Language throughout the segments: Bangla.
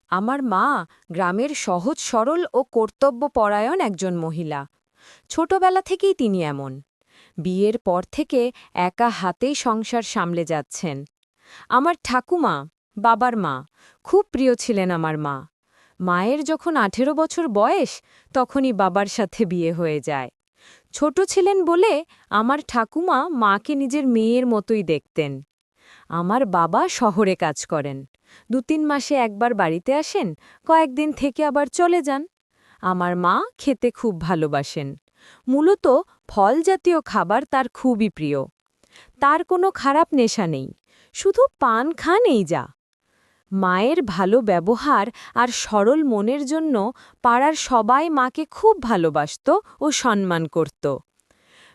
আমার মা গ্রামের সহজ সরল ও কর্তব্যপরায়ণ একজন মহিলা। ছোটবেলা থেকেই তিনি এমন। বিয়ের পর থেকে একা হাতেই সংসার সামলে যাচ্ছেন। আমার ঠাকুমা, বাবার মা, খুব প্রিয় ছিলেন আমার মা। মায়ের যখন ১৮ বছর বয়স তখনই বাবার সাথে বিয়ে হয়ে যায়। ছোট ছিলেন বলে আমার ঠাকুমা মাকে নিজের মেয়ের মতোই দেখতেন। আমার বাবা শহরে কাজ করেন। ২-৩ মাসে একবার বাড়িতে আসেন, কয়েকদিন থেকে আবার চলে যান। আমার মা খেতে খুব ভালোবাসেন। মূলত ফল জাতীয় খাবার তার খুবই প্রিয়। তার কোনো খারাপ নেশা নেই, শুধু পান খান এই যা। মায়ের ভালো ব্যবহার আর সরল মনের জন্য পাড়ার সবাই মাকে খুব ভালোবাসত ও সম্মান করত।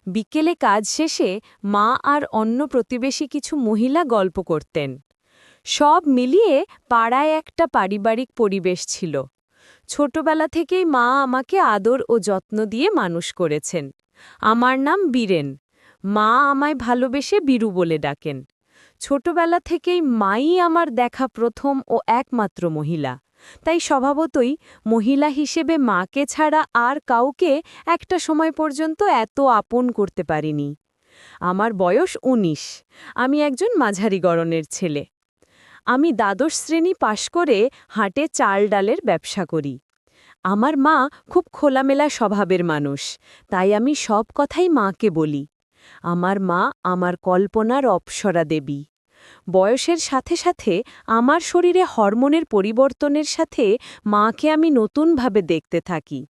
বিকেলে কাজ শেষে মা আর অন্য প্রতিবেশী কিছু মহিলা গল্প করতেন। সব মিলিয়ে পাড়ায় একটা পারিবারিক পরিবেশ ছিল। ছোটবেলা থেকেই মা আমাকে আদর ও যত্ন দিয়ে মানুষ করেছেন। আমার নাম বীরেন। মা আমায় ভালোবেসে বীরু বলে ডাকেন। ছোটবেলা থেকেই মাই আমার দেখা প্রথম ও একমাত্র মহিলা। তাই স্বভাবতই মহিলা হিসেবে মাকে ছাড়া আর কাউকে একটা সময় পর্যন্ত এত আপন করতে পারিনি। আমার বয়স ১৯। আমি একজন মাঝারি গড়নের ছেলে। আমি দ্বাদশ শ্রেণী পাশ করে হাটে চাল ডালের ব্যবসা করি। আমার মা খুব খোলামেলা স্বভাবের মানুষ, তাই আমি সব কথাই মাকে বলি। আমার মা আমার কল্পনার অপ্সরা দেবী। বয়সের সাথে সাথে আমার শরীরে হরমোনের পরিবর্তনের সাথে মাকে আমি নতুনভাবে দেখতে থাকি।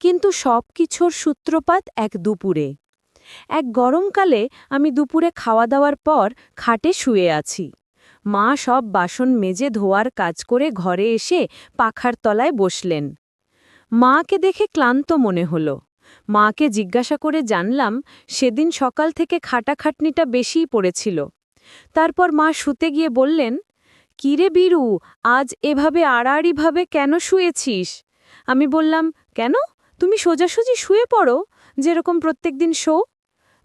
কিন্তু সব কিছুর সূত্রপাত এক দুপুরে। এক গরমকালে আমি দুপুরে খাওয়া দাওয়ার পর খাটে শুয়ে আছি। মা সব বাসন মেজে ধোয়ার কাজ করে ঘরে এসে পাখার তলায় বসলেন। মাকে দেখে ক্লান্ত মনে হলো। মাকে জিজ্ঞাসা করে জানলাম সেদিন সকাল থেকে খাটাখাটনিটা বেশিই পড়েছিল। তারপর মা শুতে গিয়ে বললেন, "কিরে বীরু, আজ এভাবে আড়াআড়িভাবে কেন শুয়েছিস?" আমি বললাম, "কেন? তুমি সোজাসুজি শুয়ে পড়ো, যেরকম প্রত্যেকদিন শো।"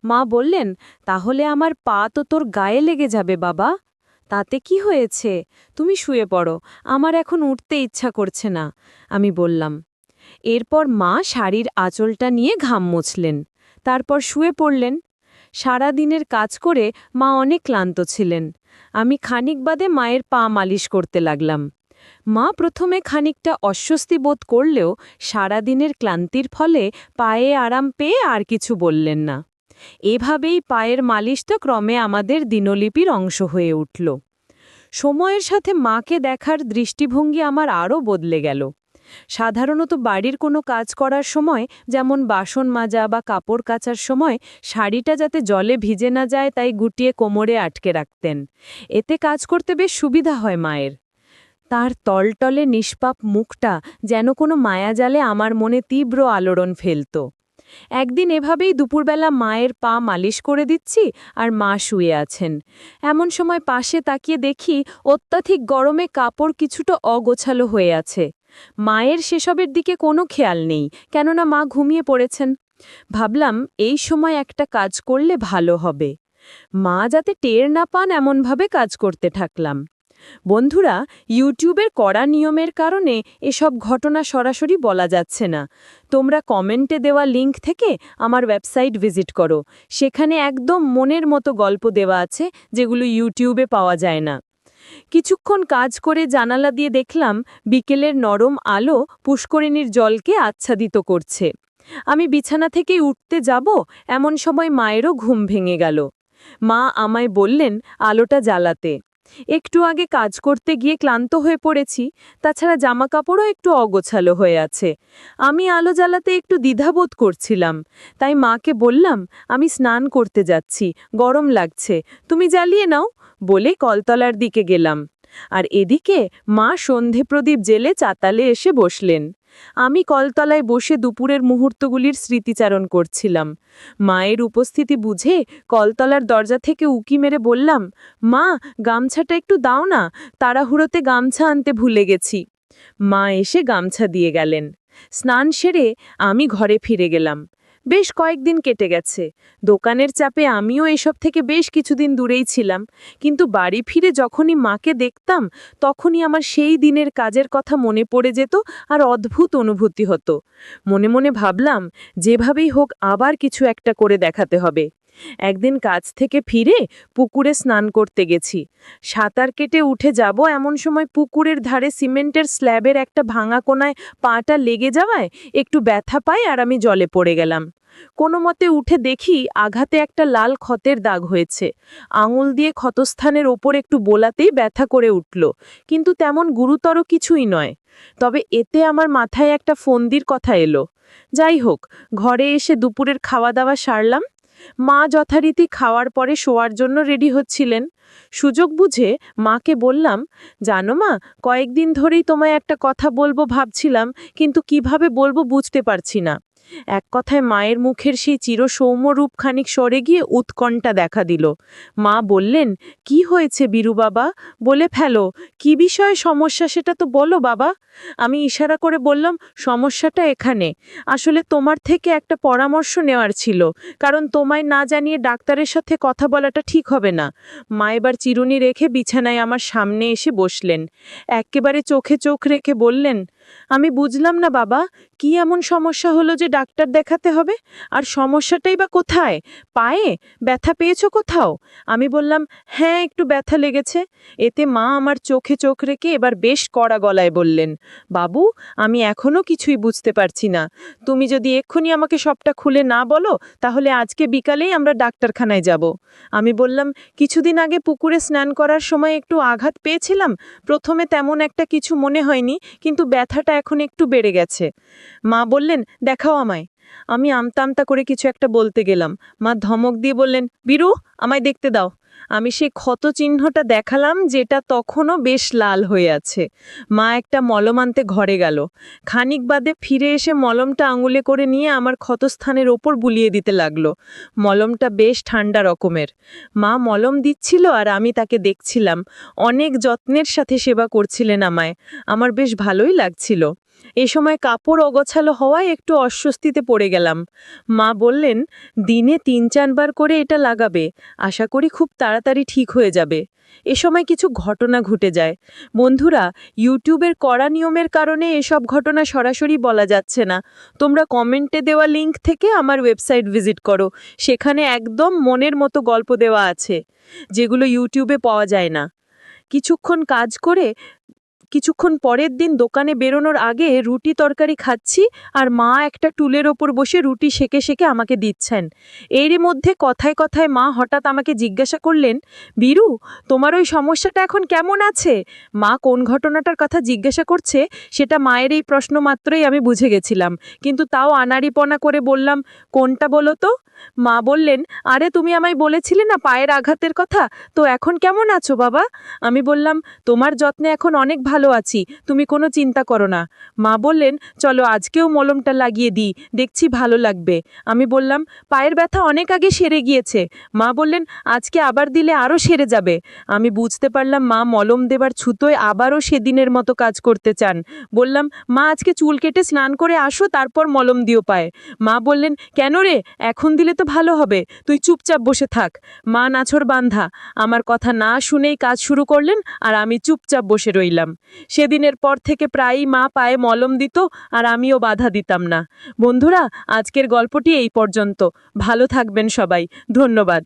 মা বললেন, "তাহলে আমার পা তো তোর গায়ে লেগে যাবে বাবা। তাতে কি হয়েছে? তুমি শুয়ে পড়ো, আমার এখন উঠতে ইচ্ছা করছে না।" আমি বললাম। এরপর মা শাড়ির আঁচলটা নিয়ে ঘাম মুছলেন। তারপর শুয়ে পড়লেন। সারা দিনের কাজ করে মা অনেক ক্লান্ত ছিলেন। আমি খানিক বাদে মায়ের পা মালিশ করতে লাগলাম। মা প্রথমে খানিকটা অস্বস্তি বোধ করলেও সারাদিনের ক্লান্তির ফলে পায়ে আরাম পেয়ে আর কিছু বললেন না। এভাবেই পায়ের মালিশটা ক্রমে আমাদের দিনলিপির অংশ হয়ে উঠল। সময়ের সাথে মাকে দেখার দৃষ্টিভঙ্গি আমার আরও বদলে গেল। সাধারণত বাড়ির কোনো কাজ করার সময়, যেমন বাসন মাজা বা কাপড় কাচার সময়, শাড়িটা যাতে জলে ভিজে না যায় তাই গুটিয়ে কোমরে আটকে রাখতেন। এতে কাজ করতে বেশ সুবিধা হয় মায়ের। তার টলটলে নিষ্পাপ মুখটা যেন কোনো মায়াজালে আমার মনে তীব্র আলোড়ন ফেলত। একদিন এভাবেই দুপুরবেলা মায়ের পা মালিশ করে দিচ্ছি আর মা শুয়ে আছেন। এমন সময় পাশে তাকিয়ে দেখি অত্যাধিক গরমে কাপড় কিছুটা অগোছালো হয়ে আছে। মায়ের সেসবের দিকে কোনো খেয়াল নেই, কেননা মা ঘুমিয়ে পড়েছেন। ভাবলাম এই সময় একটা কাজ করলে ভালো হবে। মা যাতে টের না পান এমনভাবে কাজ করতে থাকলাম। বন্ধুরা, ইউটিউবের কড়া নিয়মের কারণে এসব ঘটনা সরাসরি বলা যাচ্ছে না। তোমরা কমেন্টে দেওয়া লিংক থেকে আমার ওয়েবসাইট ভিজিট করো। সেখানে একদম মনের মতো গল্প দেওয়া আছে, যেগুলো ইউটিউবে পাওয়া যায় না। কিছুক্ষণ কাজ করে জানালা দিয়ে দেখলাম বিকেলের নরম আলো পুষ্করিণীর জলকে আচ্ছাদিত করছে। আমি বিছানা থেকেই উঠতে যাব, এমন সময় মায়েরও ঘুম ভেঙে গেল। মা আমায় বললেন আলোটা জ্বালাতে। একটু আগে কাজ করতে গিয়ে ক্লান্ত হয়ে পড়েছি, তাছাড়া জামাকাপড়ও একটু অগোছালো হয়ে আছে। আমি আলো জ্বালাতে একটু দ্বিধাবোধ করছিলাম, তাই মাকে বললাম, "আমি স্নান করতে যাচ্ছি, গরম লাগছে, তুমি জ্বালিয়ে নাও" বলে কলতলার দিকে গেলাম। আর এদিকে মা সন্ধে প্রদীপ জেলে চাতালে এসে বসলেন। আমি কলতলায় বসে দুপুরের মুহূর্তগুলির স্মৃতিচারণ করছিলাম। মায়ের উপস্থিতি বুঝে কলতলার দরজা থেকে উকি মেরে বললাম, "মা, গামছাটা একটু দাও না, তাড়াহুড়োতে গামছা আনতে ভুলে গেছি।" মা এসে গামছা দিয়ে গেলেন। স্নান সেরে আমি ঘরে ফিরে গেলাম। বেশ কয়েকদিন কেটে গেছে। দোকানের চাপে আমিও এসব থেকে বেশ কিছুদিন দূরেই ছিলাম, কিন্তু বাড়ি ফিরে যখনই মাকে দেখতাম তখনই আমার সেই দিনের কাজের কথা মনে পড়ে যেত আর অদ্ভুত অনুভূতি হতো। মনে মনে ভাবলাম যেভাবেই হোক আবার কিছু একটা করে দেখাতে হবে। একদিন কাজ থেকে ফিরে পুকুরে স্নান করতে গেছি। সাঁতার কেটে উঠে যাব এমন সময় পুকুরের ধারে সিমেন্টের স্ল্যাবের একটা ভাঙা কোনায় পাটা লেগে যাওয়ায় একটু ব্যথা পাই আর আমি জলে পড়ে গেলাম। কোনো মতে উঠে দেখি আঘাতে একটা লাল ক্ষতের দাগ হয়েছে। আঙুল দিয়ে ক্ষতস্থানের ওপর একটু বোলাতেই ব্যথা করে উঠল, কিন্তু তেমন গুরুতর কিছুই নয়। তবে এতে আমার মাথায় একটা ফন্দির কথা এলো। যাই হোক, ঘরে এসে দুপুরের খাওয়া দাওয়া সারলাম। মা যথারীতি খাওয়ার পরে শোয়ার জন্য রেডি হচ্ছিলেন। সুযোগ বুঝে মাকে বললাম, জানো মা, কয়েকদিন ধরেই তোমায় একটা কথা বলবো ভাবছিলাম, কিন্তু কিভাবে বলবো বুঝতে পারছি না। এক কথায় মায়ের মুখের সেই চিরসৌম্য রূপ খানিক সরে গিয়ে উৎকণ্ঠা দেখা দিল। মা বললেন, কি হয়েছে বীরু বাবা, বলে ফেলো, কি বিষয়ে সমস্যা সেটা তো বলো বাবা। আমি ইশারা করে বললাম, সমস্যাটা এখানে, আসলে তোমার থেকে একটা পরামর্শ নেওয়ার ছিল, কারণ তোমায় না জানিয়ে ডাক্তারের সাথে কথা বলাটা ঠিক হবে না। মা এবার চিরুনি রেখে বিছানায় আমার সামনে এসে বসলেন। একেবারে চোখে চোখ রেখে বললেন, আমি বুঝলাম না বাবা, কি এমন সমস্যা হলো যে ডাক্তার দেখাতে হবে? আর সমস্যাটাই বা কোথায়? পায়ে ব্যথা পেয়েছো কোথাও? আমি বললাম, হ্যাঁ, একটু ব্যথা লেগেছে। এতে মা আমার চোখে চোখ রেখে এবার বেশ কড়া গলায় বললেন, বাবু, আমি এখনো কিছুই বুঝতে পারছি না। তুমি যদি এক্ষুনি আমাকে সবটা খুলে না বলো, তাহলে আজকে বিকালেই আমরা ডাক্তারখানায় যাব। আমি বললাম, কিছুদিন আগে পুকুরে স্নান করার সময় একটু আঘাত পেয়েছিলাম। প্রথমে তেমন একটা কিছু মনে হয়নি, কিন্তু ব্যথাটা এখন একটু বেড়ে গেছে। মা বললেন, দেখাও আমায়। আমি আমতা আমতা করে কিছু একটা বলতে গেলাম। মা ধমক দিয়ে বললেন, বীরু, আমায় দেখতে দাও। আমি সেই ক্ষত চিহ্নটা দেখালাম, যেটা তখনও বেশ লাল হয়ে আছে। মা একটা মলম আনতে ঘরে গেল। খানিক বাদে ফিরে এসে মলমটা আঙুলে করে নিয়ে আমার ক্ষতস্থানের ওপর বুলিয়ে দিতে লাগলো। মলমটা বেশ ঠান্ডা রকমের। মা মলম দিচ্ছিল আর আমি তাকে দেখছিলাম। অনেক যত্নের সাথে সেবা করছিলেন আমায়। আমার বেশ ভালোই লাগছিল। এ সময় কাপড় অগোছালো হওয়ায় একটু অস্বস্তিতে পড়ে গেলাম। মা বললেন, দিনে ৩-৪ বার করে এটা লাগাবে, আশা করি খুব তাড়াতাড়ি ঠিক হয়ে যাবে। এ সময় কিছু ঘটনা ঘটে যায়। বন্ধুরা, ইউটিউবের কড়া নিয়মের কারণে এসব ঘটনা সরাসরি বলা যাচ্ছে না। তোমরা কমেন্টে দেওয়া লিংক থেকে আমার ওয়েবসাইট ভিজিট করো, সেখানে একদম মনের মতো গল্প দেওয়া আছে, যেগুলো ইউটিউবে পাওয়া যায় না। কিছুক্ষণ পরের দিন দোকানে বেরোনোর আগে রুটি তরকারি খাচ্ছি, আর মা একটা টুলের ওপর বসে রুটি সেকে সেকে আমাকে দিচ্ছেন। এরই মধ্যে কথায় কথায় মা হঠাৎ আমাকে জিজ্ঞাসা করলেন, বীরু, তোমার ওই সমস্যাটা এখন কেমন আছে? মা কোন ঘটনাটার কথা জিজ্ঞাসা করছে সেটা মায়ের এই প্রশ্ন মাত্রই আমি বুঝে গেছিলাম, কিন্তু তাও আনাড়িপনা করে বললাম, কোনটা বলো তো? মা বললেন, আরে তুমি আমায় বলেছিলে না পায়ের আঘাতের কথা, তো এখন কেমন আছো বাবা? আমি বললাম, তোমার যত্নে এখন অনেক ভালো আছি, তুমি কোনো চিন্তা করো না। মা বললেন, চলো আজকেও মলমটা লাগিয়ে দিই, দেখছি ভালো লাগবে। আমি বললাম, পায়ের ব্যথা অনেক আগে সেরে গিয়েছে। মা বললেন, আজকে আবার দিলে আরও সেরে যাবে। আমি বুঝতে পারলাম মা মলম দেবার ছুতোয় আবারও সেদিনের মতো কাজ করতে চান। বললাম, মা, আজকে চুল কেটে স্নান করে আসো, তারপর মলম দিও পায়ে। মা বললেন, কেন রে, এখন দিলে তো ভালো হবে, তুই চুপচাপ বসে থাক। মা নাছোড় বান্ধা, আমার কথা না শুনেই কাজ শুরু করলেন, আর আমি চুপচাপ বসে রইলাম। সেদিনের পর থেকে প্রায়ই মা পায়ে মলম দিত, আর আমিও বাধা দিতাম না। বন্ধুরা, আজকের গল্পটি এই পর্যন্ত। ভালো থাকবেন সবাই। ধন্যবাদ।